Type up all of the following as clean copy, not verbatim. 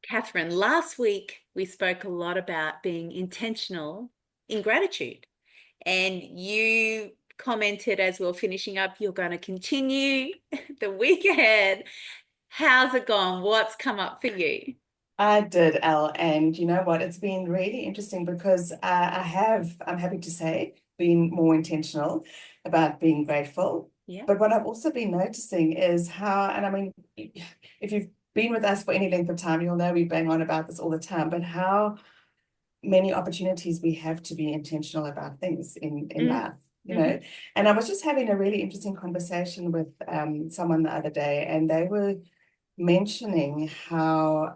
Kathryn, last week we spoke a lot about being intentional in gratitude, and you commented as we are finishing up, you're going to continue the week ahead. How's it gone? What's come up for you? I did, Elle, and you know what? It's been really interesting because I'm happy to say, been more intentional about being grateful. Yeah. But what I've also been noticing is how, and I mean, if you've been with us for any length of time, you'll know we bang on about this all the time, but how many opportunities we have to be intentional about things in Mm, life, you hmm. know. And I was just having a really interesting conversation with someone the other day, and they were mentioning how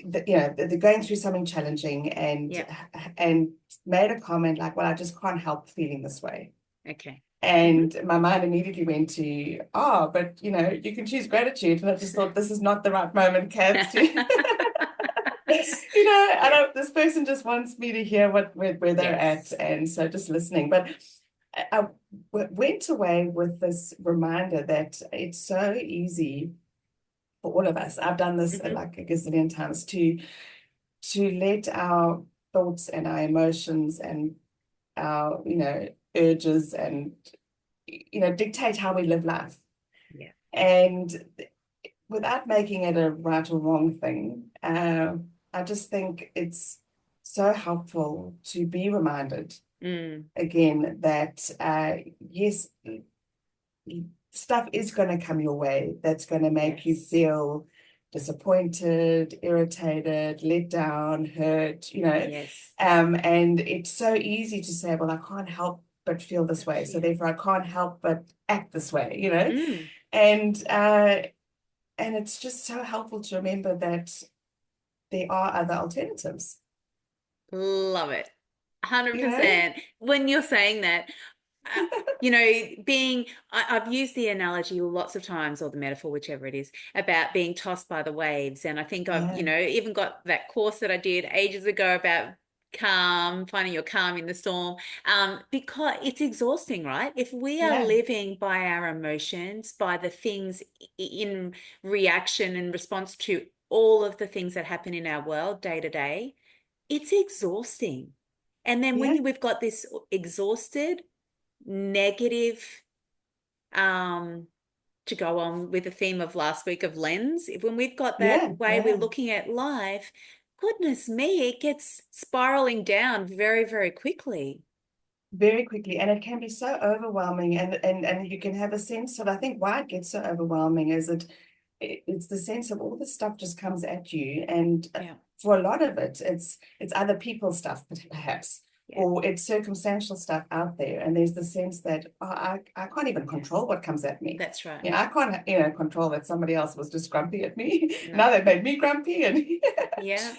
they're going through something challenging Yeah. and made a comment like, well, I just can't help feeling this way. Okay. And my mind immediately went to, oh, but you can choose gratitude. And I just thought this is not the right moment, Kath, to I Yeah. don't, this person just wants me to hear where they're at. Yes. And so just listening. But I went away with this reminder that it's so easy for all of us. I've done this Hmm. like a gazillion times to let our thoughts and our emotions and our, urges and, dictate how we live life. Yeah. And without making it a right or wrong thing, I just think it's so helpful to be reminded Mm, again that, yes, stuff is going to come your way that's going to make you yes. feel disappointed, irritated, let down, hurt, Yes. and it's so easy to say, well, I can't help but feel this But way, so feel. therefore I can't help but act this way, Mm, and and it's just so helpful to remember that there are other alternatives, love it. you know 100%. When you're saying that, uh, being, I've used the analogy lots of times, or the metaphor, whichever it is, about being tossed by the waves. And I think I've, yeah, even got that course that I did ages ago about calm, finding your calm in the storm. Because it's exhausting, right? If we are yeah, living by our emotions, by the things in reaction and response to all of the things that happen in our world day to day, it's exhausting. And then yeah, we've got this exhausted, negative, um, to go on with the theme of last week of lens, when we've got that yeah, way we're yeah. looking at life, goodness me, it gets spiraling down very, very quickly. Very quickly, and it can be so overwhelming, and you can have a sense of, I think why it gets so overwhelming is it's the sense of all the stuff just comes at you, and Yeah, for a lot of it it's other people's stuff perhaps, yeah, or it's circumstantial stuff out there, and there's the sense that, oh, I can't even yeah. control what comes at me. That's right. I can't control that somebody else was just grumpy at me. No. Now they've made me grumpy, and Yeah.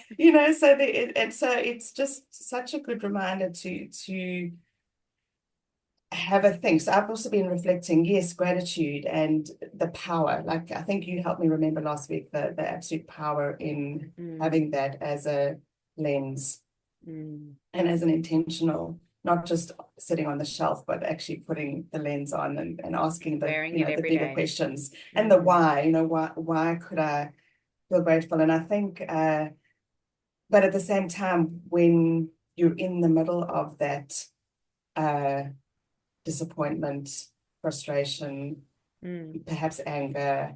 so and so it's just such a good reminder to have a think. So I've also been reflecting, yes, gratitude and the power. Like I think you helped me remember last week the absolute power in Mm, having that as a lens mm. and as an intentional, not just sitting on the shelf, but actually putting the lens on and asking the, Wearing it the every bigger day. questions and the Mm, why, why could I feel grateful? And I think but at the same time, when you're in the middle of that uh disappointment, frustration, mm. perhaps anger.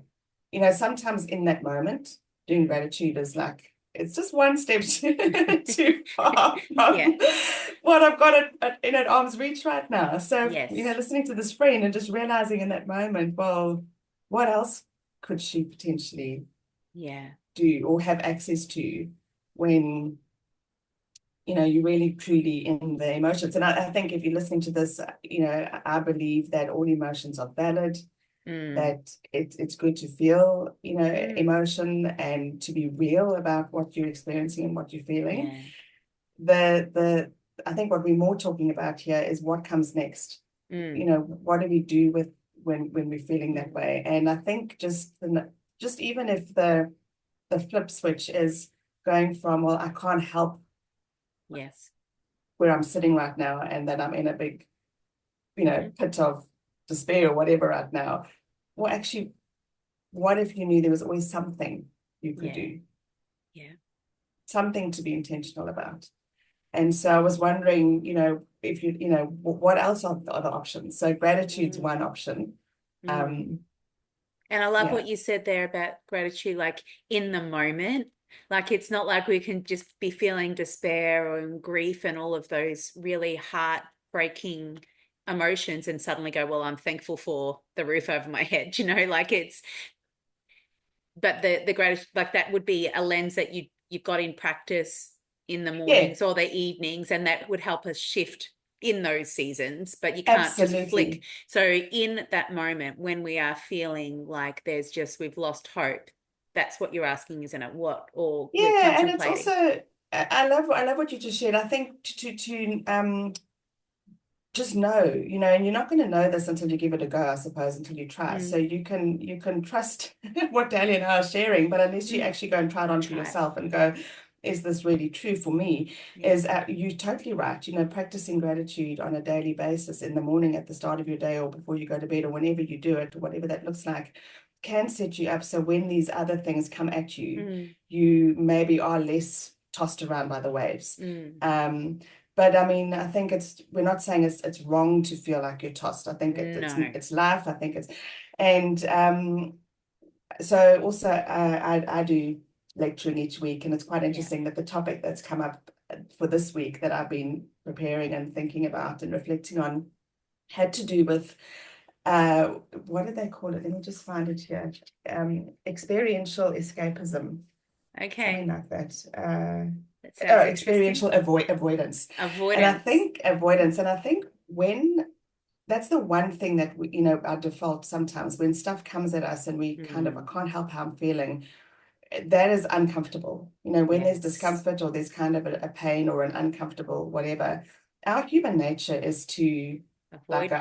Sometimes in that moment, doing gratitude is like, it's just one step too far Yeah. from what I've got at arm's reach right now. So, Yes. listening to this friend and just realizing in that moment, well, what else could she potentially Yeah. do or have access to when you're really truly in the emotions. And I think if you're listening to this, I believe that all emotions are valid, Mm, that it's good to feel, mm. emotion and to be real about what you're experiencing and what you're feeling. Yeah. The I think what we're more talking about here is what comes next. Mm, What do we do with when we're feeling that mm. way? And I think just even if the flip switch is going from, well, I can't help Yes. where I'm sitting right now and that I'm in a big, Hmm. pit of despair or whatever right now. Well, actually, what if you knew there was always something? you could Yeah. do, Yeah. something to be intentional about. And so I was wondering, if what else are the other options? So gratitude's Mm, one option. mm. Um, And I love yeah, what you said there about gratitude, like in the moment. Like it's not like we can just be feeling despair or grief and all of those really heartbreaking emotions and suddenly go, well, I'm thankful for the roof over my head, like it's, but the gratitude, like that would be a lens that you've got in practice in the yeah, mornings or the evenings, and that would help us shift in those seasons, but you can't just flick. absolutely. So in that moment when we are feeling like we've lost hope, that's what you're asking, isn't it? What, or we're Yeah, and it's contemplating. also I love what you just shared. I think to just know, and you're not going to know this until you give it a go, I suppose, until you try. So Mm, you can trust what Dali and I are sharing, but unless you mm. actually go and try it on for Try it. yourself and go, is this really true for me? Yeah. Is you're totally right. Practicing gratitude on a daily basis in the morning at the start of your day or before you go to bed or whenever you do it, or whatever that looks like, can set you up. So when these other things come at you, Mm, you maybe are less tossed around by the waves. mm. But I mean, I think we're not saying it's wrong to feel like you're tossed. I think No. it's life. I think and so also I do lecturing each week, and it's quite Yeah. interesting that the topic that's come up for this week that I've been preparing and thinking about and reflecting on had to do with what did they call it? Let me just find it here. Experiential escapism, something Okay. like that. That sounds interesting. Experiential avoidance. And I Avoidance. think avoidance, and I think when that's the one thing that our default sometimes when stuff comes at us and we kind of, I Mm, can't help how I'm feeling, that is uncomfortable. When there's yes. discomfort or there's kind of a pain or an uncomfortable whatever, our human nature is to like, Avoid pain.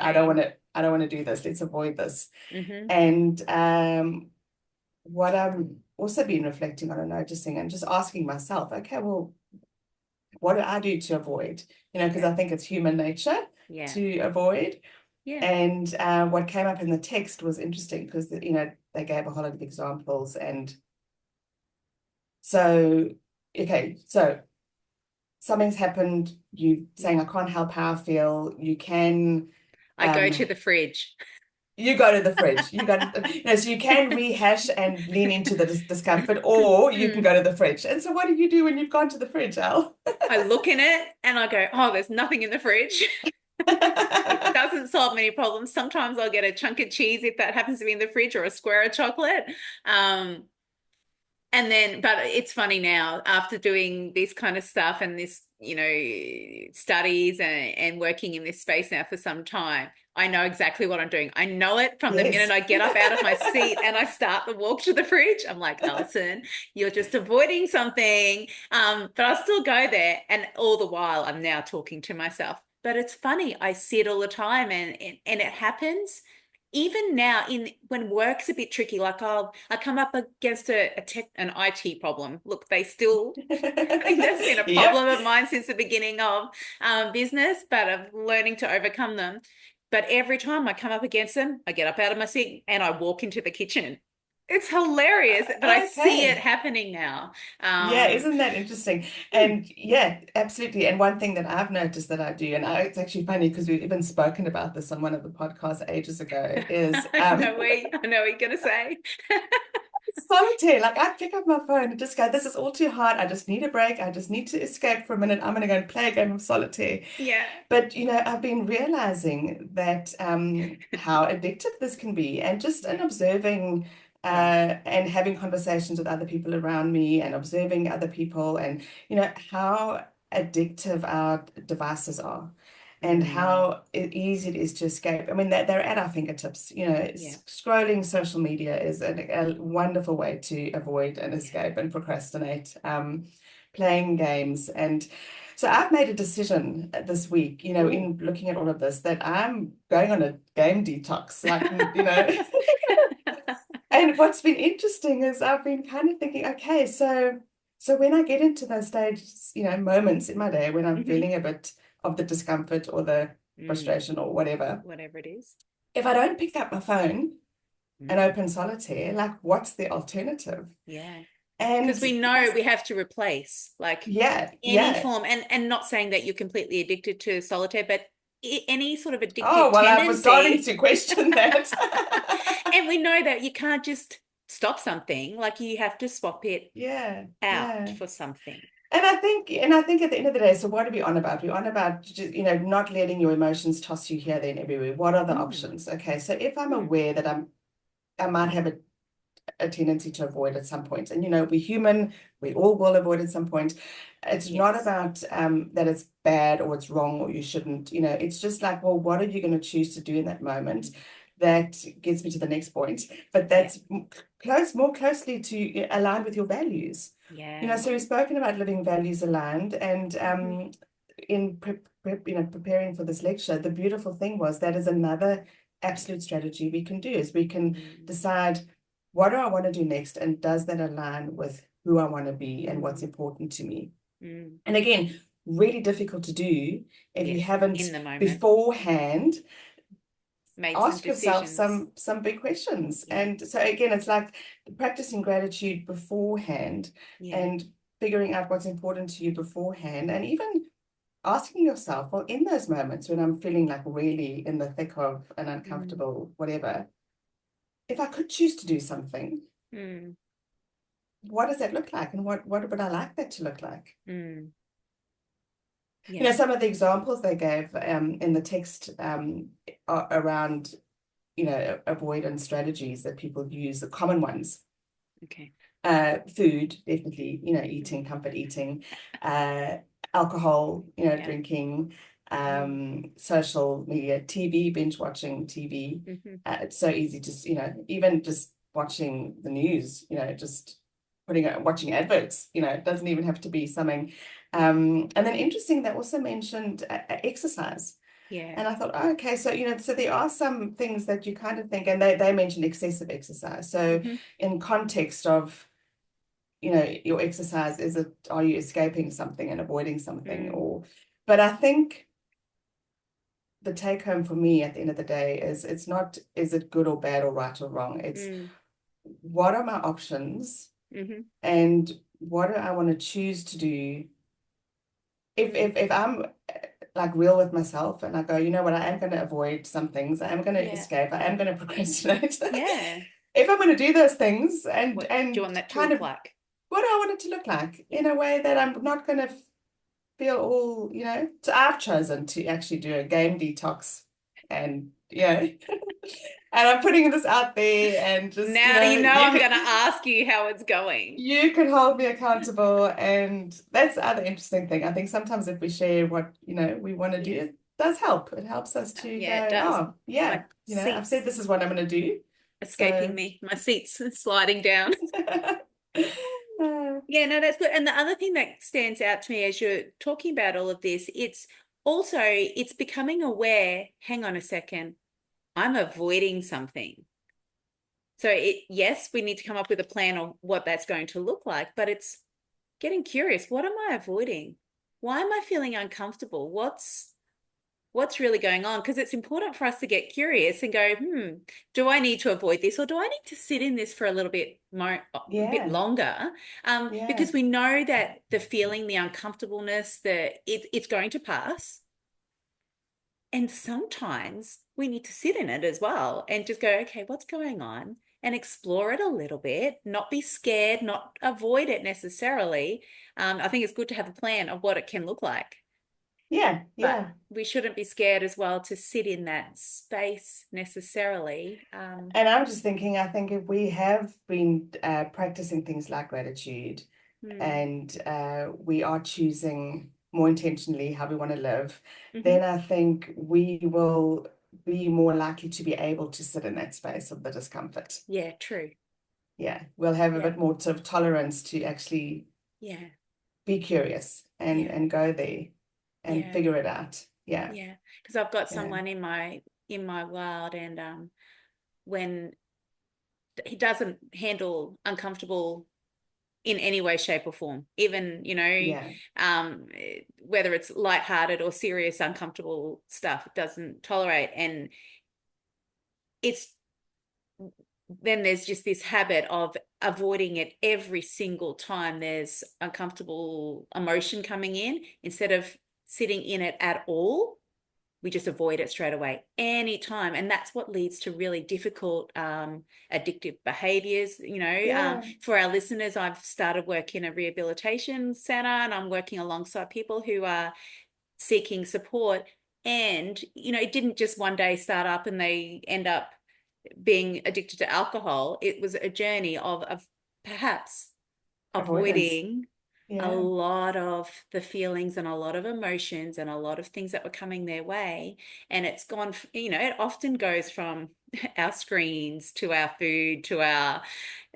I don't want to do this. Let's avoid this. Mm-hmm. And what I'm also been reflecting on and noticing and just asking myself, okay, well, what do I do to avoid? Because Yeah. I think it's human nature Yeah. to avoid. Yeah. And what came up in the text was interesting because, they gave a whole lot of examples. And so, okay, so something's happened, you Yeah. saying, I can't help how I feel. You can, I go um, to the fridge. you go to the fridge. So you can rehash and lean into the discomfort, or you can Mm. go to the fridge. And so what do you do when you've gone to the fridge, Al? I look in it and I go, oh, there's nothing in the fridge. It doesn't solve many problems. Sometimes I'll get a chunk of cheese if that happens to be in the fridge or a square of chocolate. Um, And then, but it's funny now after doing this kind of stuff and this, studies and working in this space now for some time, I know exactly what I'm doing. I know it from the minute Yes. I get up out of my seat and I start the walk to the fridge. I'm like, Alison, you're just avoiding something. But I'll still go there. And all the while, I'm now talking to myself. But it's funny. I see it all the time and it happens even now in when work's a bit tricky, like I come up against an IT problem. Look, they still that's been a Yep. problem of mine since the beginning of business, but I'm learning to overcome them. But every time I come up against them, I get up out of my seat and I walk into the kitchen. It's hilarious, but I see it Okay. happening now. Yeah, Um, isn't that interesting? hmm, And yeah, absolutely. And one thing that I've noticed that I do, and it's actually funny because we've even spoken about this on one of the podcasts ages ago, is I know what you're gonna say. solitaire. Like I pick up my phone and just go, this is all too hard. I just need a break. I just need to escape for a minute. I'm going to go and play a game of solitaire. Yeah. But I've been realizing that how addictive this can be, and just in Yeah. observing Yeah. and having conversations with other people around me, and observing other people, and how addictive our devices are, and Mm, how easy it is to escape. I mean, they're at our fingertips. yeah. Scrolling social media is a wonderful way to avoid and Yeah. escape and procrastinate. Playing games. And so I've made a decision this week, Ooh. in looking at all of this, that I'm going on a game detox, like, and what's been interesting is I've been kind of thinking, okay, so when I get into those stages, moments in my day when I'm Mhm. feeling a bit of the discomfort or the Mm, frustration or whatever, whatever it is. if I don't pick up my phone and Mm, open solitaire, like what's the alternative? yeah. And Because we know we have to replace like yeah, any yeah. form, and not saying that you're completely addicted to solitaire, but any sort of Oh, addictive well, I was starting tendency. to question that. And we know that you can't just stop something, like you have to swap it Yeah, out yeah. for something. And I think at the end of the day, so what are we on about? We're on about just, not letting your emotions toss you here, there, and everywhere. What are the Mm, options? Okay, so if I'm mm, aware that I might have a tendency to avoid at some point, and we're human, we all will avoid at some point. It's not yes. about that it's bad or it's wrong or you shouldn't. It's just like, well, what are you going to choose to do in that moment? That gets me to the next point, but Yeah. that's more closely to align with your values. Yeah. So we've spoken about living values aligned, and Hmm. in preparing for this lecture, the beautiful thing was that is another absolute strategy we can do is we can Mm, decide what do I want to do next, and does that align with who I want to be and what's mm, important to me? mm. And again, really difficult to do if you Yes, haven't in the moment, beforehand made some ask yourself decisions. some big questions. Yeah. And so again, it's like practicing gratitude beforehand Yeah. and figuring out what's important to you beforehand, and even asking yourself, well, in those moments when I'm feeling like really in the thick of an Mm, uncomfortable whatever, if I could choose to do something, mm, what does that look like, and what would I like that to look like? mm. Yeah. Some of the examples they gave in the text are around avoidance strategies that people use, the common ones. Okay. Food, definitely, Mm, eating, comfort eating, uh, alcohol, yeah. drinking, Mm, social media, TV, binge watching TV. hmm. It's so easy, just, even just watching the news, just watching adverts, it doesn't even have to be something. And then interesting, they also mentioned exercise. Yeah. And I thought, oh, okay, so so there are some things that you kind of think, and they mentioned excessive exercise. So Hmm. in context of, your exercise, are you escaping something and avoiding something? Mm, But I think the take home for me at the end of the day is, it's not, is it good or bad or right or wrong? It's, mm, what are my options, hmm. and what do I want to choose to do? Mm, If I'm like real with myself, and I go, you know what, I am going to avoid some things, I am going to yeah. escape, I am going to procrastinate. Yeah. If I'm going to do those things, and What do you and want that to kind look of, like? what do I want it to look like Yeah. in a way that I'm not going to feel all, so I've chosen to actually do a game detox, and and I'm putting this out there, and just, Now you know you I'm could going to ask you how it's going. you can hold me accountable. And that's the other interesting thing. I think sometimes if we share what, we want to do, Yeah. it does help. It helps us to Yeah, it go, does. oh, yeah, My I've said seat's this is what I'm going to do. escaping So, me. My seat's sliding down. uh, Yeah, no, that's good. And the other thing that stands out to me as you're talking about all of this, it's becoming aware, hang on a second, I'm avoiding something. So yes, we need to come up with a plan on what that's going to look like, but it's getting curious. What am I avoiding? Why am I feeling uncomfortable? What's really going on? Because it's important for us to get curious and go, do I need to avoid this, or do I need to sit in this for a little bit more, a bit yeah, longer? yeah, Because we know that the feeling, the uncomfortableness, it's going to pass. And sometimes we need to sit in it as well and just go, okay, what's going on? And explore it a little bit, not be scared, not avoid it necessarily. I think it's good to have a plan of what it can look like, yeah, but yeah. we shouldn't be scared as well to sit in that space necessarily. And I'm just thinking, I think if we have been practicing things like gratitude, Hmm, and we are choosing more intentionally how we want to live, hmm. then I think we will be more likely to be able to sit in that space of the discomfort. Yeah, true. Yeah, we'll have a Yeah, bit more sort of tolerance to actually yeah, be curious and yeah, go there and yeah, figure it out. Yeah, yeah. Because I've got yeah, someone in my world, and when he doesn't handle uncomfortable in any way, shape, or form, even, yeah, um, whether it's lighthearted or serious, uncomfortable stuff, it doesn't tolerate. And it's then there's just this habit of avoiding it every single time there's uncomfortable emotion coming in. Instead of sitting in it at all, we just avoid it straight away anytime, and that's what leads to really difficult addictive behaviors. Yeah, For our listeners, I've started work in a rehabilitation center, and I'm working alongside people who are seeking support. And it didn't just one day start up and they end up being addicted to alcohol. It was a journey of perhaps avoidance. avoiding a Yeah, lot of the feelings and a lot of emotions and a lot of things that were coming their way. And it's gone, it often goes from our screens to our food to our,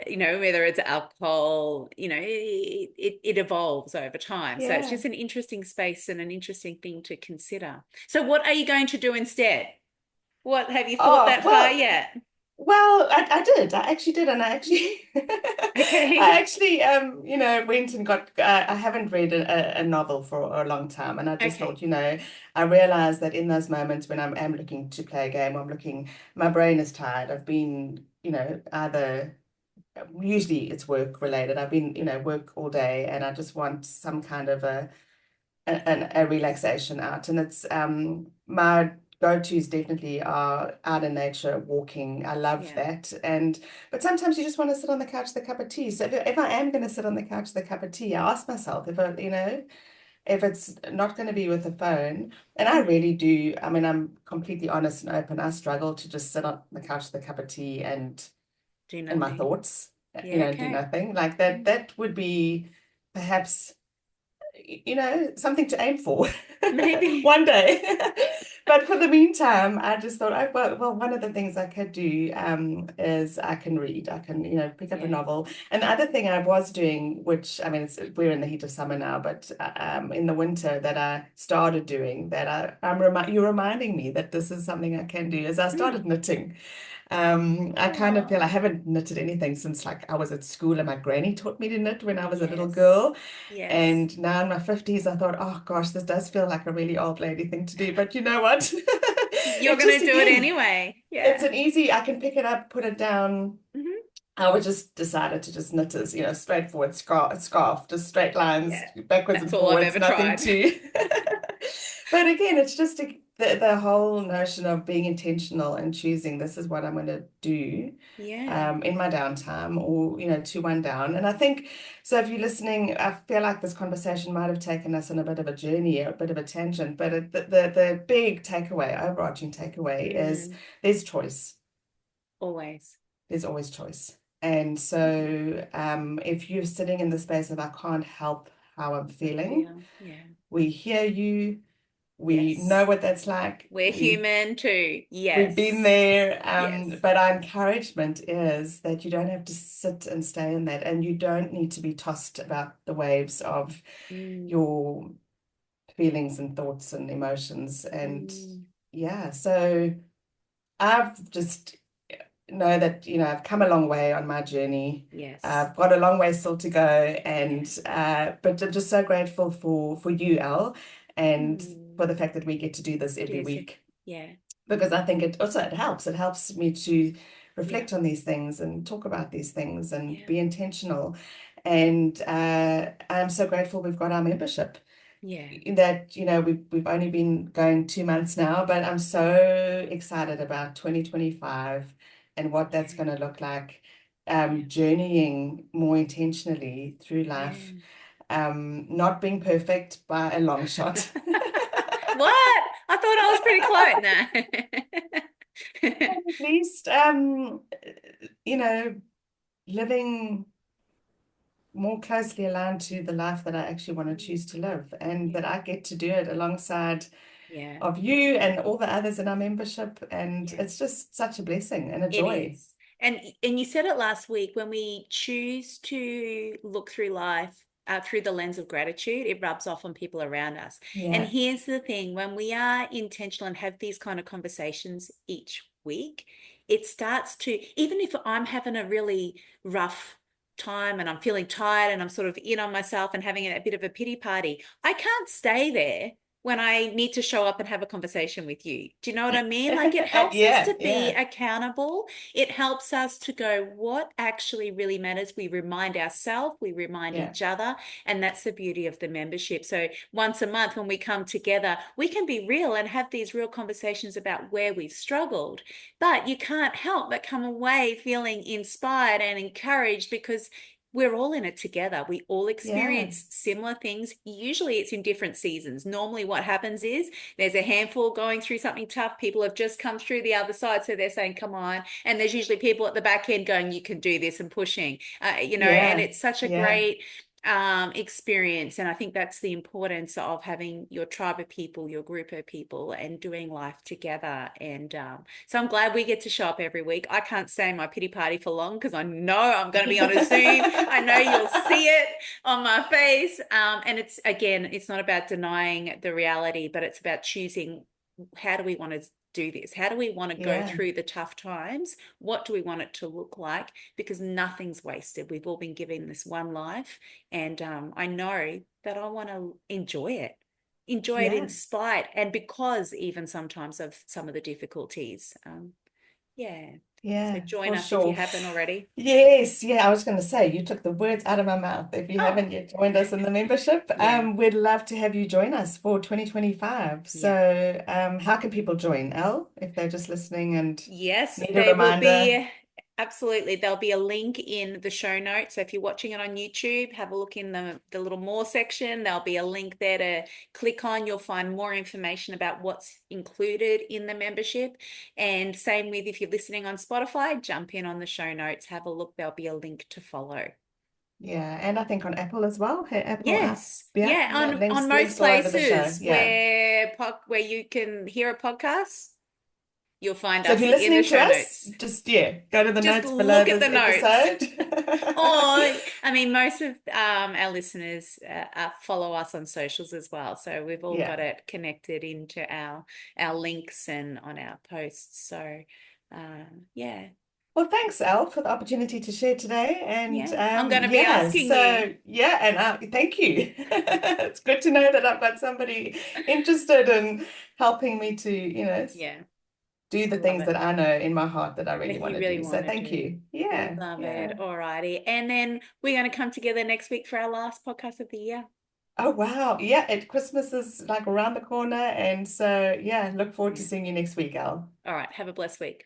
whether it's alcohol, it evolves over time. So it's yeah. just an interesting space and an interesting thing to consider. So what are you going to do instead? What have you thought Oh, that far well, yet? I did. I actually did, and I actually, I Okay. actually, went and got. I haven't read a novel for a long time, and I just thought, Okay. I realized that in those moments when I'm looking to play a game, my brain is tired. I've been, either usually it's work related. I've been, work all day, and I just want some kind of a relaxation out. And it's my go-tos definitely are out in nature, walking. I love Yeah. that. But sometimes you just want to sit on the couch with a cup of tea. So if I am going to sit on the couch with a cup of tea, I ask myself if it's not going to be with the phone. And I Mm. really do. I mean, I'm completely honest and open. I struggle to just sit on the couch with a cup of tea Do and my nothing. thoughts, Yeah, do okay. nothing like that. Mm. That would be perhaps something to aim for Maybe. one day. But for the meantime, I just thought, one of the things I could do is I can read. I can, pick up a Yeah. novel. And the other thing I was doing, which I mean, we're in the heat of summer now, but in the winter that I started doing that you're reminding me that this is something I can do, is I started Mm. knitting. I kind of feel I Oh, haven't knitted anything since like I was at school and my granny taught me to knit when I was a little yes. girl. Yes. And now in my 50s, I thought, oh gosh, this does feel like a really old lady thing to do. But you know what? You're It going just, to do it again, anyway. it's Yeah. an easy, I can pick it up, put it down. Hmm. I would just decided to just knit as, straightforward scarf, just straight lines Yeah. backwards That's and all I've forwards, ever nothing tried. too. But again, it's just the whole notion of being intentional and choosing this is what I'm going to do Yeah. in my downtime or, to wind down. And I think, so if you're listening, I feel like this conversation might have taken us on a bit of a journey, a bit of a tangent, but the big takeaway, overarching takeaway is Mm. there's choice. Always. There's always choice. And so if you're sitting in the space of I can't help how I'm feeling, Feel. Yeah. we hear you, we know Yes. what that's like, We're human too. we've been Yes. there. Yes. But our encouragement is that you don't have to sit and stay in that, and you don't need to be tossed about the waves of Mm. your feelings and thoughts and emotions. And Mm. yeah, so I've just know that, I've come a long way on my journey. Yes. I've got a long way still to go, Yeah. and but I'm just so grateful for you, Elle, and for Mm. the fact that we get to do this every Yes. week Yeah. because I think it helps. It helps me to Yeah. reflect on these things and talk about these things and Yeah. be intentional. And I'm so grateful we've got our membership Yeah. that we've only been going 2 months now, but I'm so excited about 2025 and what that's Yeah. going to look like, Yeah. journeying more intentionally through life, Yeah. not being perfect by a long shot. What? I thought I was pretty close. No. At least you know living more closely aligned to the life that I actually want to choose to live, and that Yeah. I get to do it alongside Yeah. of you and all the others in our membership. And Yeah. it's just such a blessing and a It joy. is. And you said it last week, when we choose to look through life through the lens of gratitude, it rubs off on people around us. And Yeah, here's the thing, when we are intentional and have these kind of conversations each week, it starts to, even if I'm having a really rough time and I'm feeling tired and I'm sort of in on myself and having a bit of a pity party, I can't stay there when I need to show up and have a conversation with you. Do you know what I mean? Like it helps us Yeah, to be yeah, accountable. It helps us to go, what actually really matters? We remind ourselves, we remind yeah, each other, and that's the beauty of the membership. So once a month when we come together, we can be real and have these real conversations about where we've struggled. But you can't help but come away feeling inspired and encouraged because we're all in it together. We all yeah, experience similar things. Usually it's in different seasons. Normally, what happens is there's a handful going through something tough. People have just come through the other side. So they're saying, come on. And there's usually people at the back end going, you can do this and pushing, and yeah, it's such a yeah, great experience. And I think that's the importance of having your tribe of people, your group of people, and doing life together. And so I'm glad we get to show up every week. I can't stay in my pity party for long because I know I'm going to be on a Zoom. I know you'll see it on my face. And it's, again, it's not about denying the reality, but it's about choosing, how do we want to do this? How do we want to go yeah, through the tough times? What do we want it to look like? Because nothing's wasted. We've all been given this one life. And I know that I want to enjoy it in yeah, spite and because even sometimes of some of the difficulties. Yeah. So yeah, join for us if you sure. haven't already. Yes, yeah, I was going to say, you took the words out of my mouth. If you Oh, haven't yet joined us in the membership, yeah. we'd love to have you join us for 2025. Yeah. So, how can people join, Elle, if they're just listening and Yes, need a they will reminder? be. Absolutely. There'll be a link in the show notes. So if you're watching it on YouTube, have a look in the little more section. There'll be a link there to click on. You'll find more information about what's included in the membership. And same with if you're listening on Spotify, jump in on the show notes, have a look. There'll be a link to follow. Yeah, and I think on Apple as well. Hey, Apple app. Yes. Yeah, Yeah, yeah, on most links all over the show. places Yeah. where you can hear a podcast, you'll find So if us you're in the listening to show us, notes. just yeah, go to the Just notes below look at the this notes. episode. Or, I mean, most of our listeners follow us on socials as well, so we've all got Yeah. it connected into our links and on our posts. So, yeah, Well, thanks, Al, for the opportunity to share today. And yeah, I'm going to be yeah, asking you. so yeah, and thank you. It's good to know that I've got somebody interested in helping me to, Yeah, do I the love things it. that I know in my heart that I really That want you to really do. So want to thank do. you. Yeah, Love yeah. it. Alrighty. And then we're going to come together next week for our last podcast of the year. Oh wow. Yeah, Christmas is like around the corner. And so yeah, look forward to Yeah. seeing you next week, Al. All right. Have a blessed week.